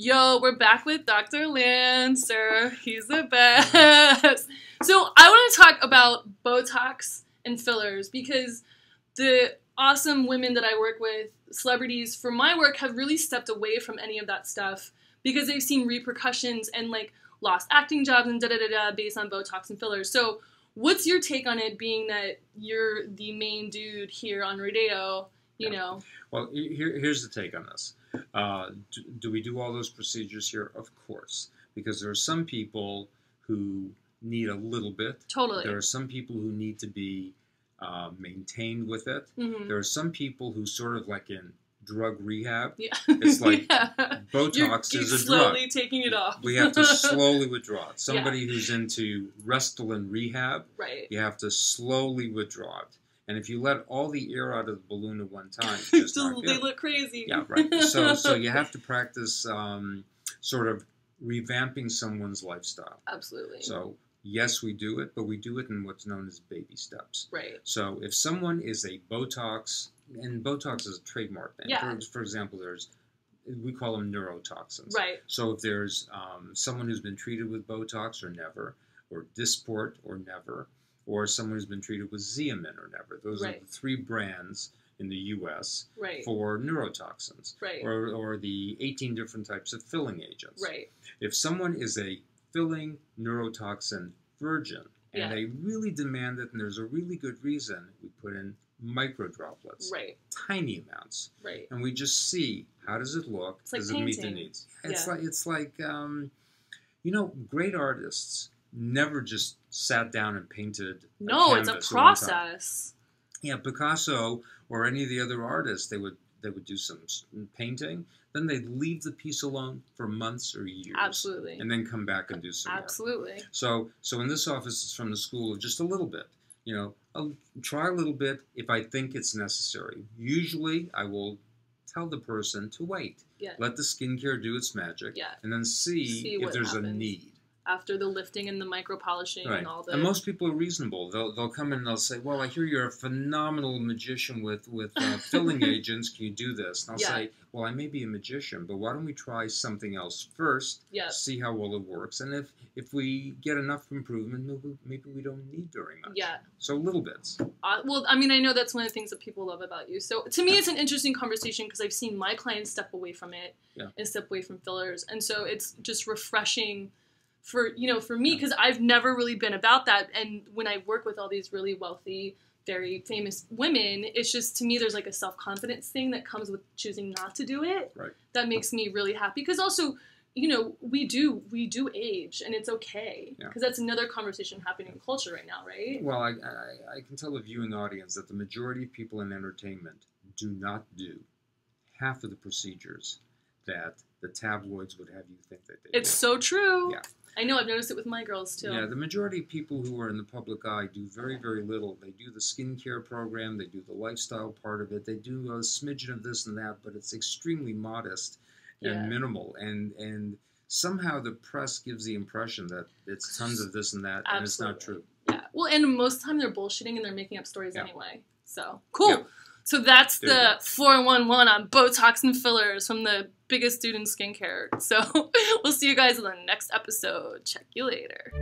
Yo, we're back with Dr. Lancer. He's the best. So I want to talk about Botox and fillers because the awesome women that I work with, celebrities for my work, have really stepped away from any of that stuff because they've seen repercussions and like lost acting jobs and da-da-da-da based on Botox and fillers. So what's your take on it, being that you're the main dude here on Rodeo, you know? Well, here's the take on this. Do we do all those procedures here? Of course, because there are some people who need a little bit. Totally. There are some people who need to be maintained with it. Mm-hmm. There are some people who sort of like in drug rehab. Yeah. It's like you're Botox is a drug. slowly taking it off. We have to slowly withdraw it. Somebody who's into Restylane rehab, right. you have to slowly withdraw it. And if you let all the air out of the balloon at one time, it's just not they good. look crazy. Yeah, right. So you have to practice sort of revamping someone's lifestyle. Absolutely. So yes, we do it, but we do it in what's known as baby steps. Right. So if someone is a Botox, and Botox is a trademark name. Yeah. For example, we call them neurotoxins. Right. So if there's someone who's been treated with Botox or never, or Dysport or never, or someone who's been treated with Xeomin or never. Those are the 3 brands in the U.S. for neurotoxins, or the 18 different types of filling agents. Right. If someone is a filling neurotoxin virgin and they really demand it, and there's a really good reason, we put in micro droplets, tiny amounts, and we just see how does it look, does it meet the needs. It's like you know, great artists never just sat down and painted it's a process. Yeah, Picasso or any of the other artists, they would do some painting, then they'd leave the piece alone for months or years. Absolutely. And then come back and do some more. Absolutely. So in this office, it's from the school of just a little bit. You know, I'll try a little bit if I think it's necessary. Usually, I will tell the person to wait. Yeah. Let the skincare do its magic. Yeah. And then see if there's a need. After the lifting and the micro polishing and all the... And most people are reasonable. They'll come in and they'll say, well, I hear you're a phenomenal magician with filling agents. Can you do this? And I'll say, well, I may be a magician, but why don't we try something else first, see how well it works. And if we get enough improvement, maybe we don't need very much. Yeah. So little bits. Well, I mean, I know that's one of the things that people love about you. So to me, it's an interesting conversation because I've seen my clients step away from it and step away from fillers. And so it's just refreshing for me, because I've never really been about that. And when I work with all these really wealthy, very famous women, it's just, to me, there's like a self-confidence thing that comes with choosing not to do it. Right. That makes me really happy. Because also, you know, we do age, and it's okay. Because that's another conversation happening in culture right now, right? Well, I can tell the viewing audience that the majority of people in entertainment do not do half of the procedures that the tabloids would have you think that they do. It's so true. Yeah. I know, I've noticed it with my girls, too. Yeah, the majority of people who are in the public eye do very, very little. They do the skincare program, they do the lifestyle part of it, they do a smidgen of this and that, but it's extremely modest and minimal. And somehow the press gives the impression that it's tons of this and that, and it's not true. Yeah, well, and most of the time they're bullshitting and they're making up stories anyway. So, cool. Yeah. So that's the 411 on Botox and fillers from the biggest dude in skincare. So we'll see you guys in the next episode. Check you later.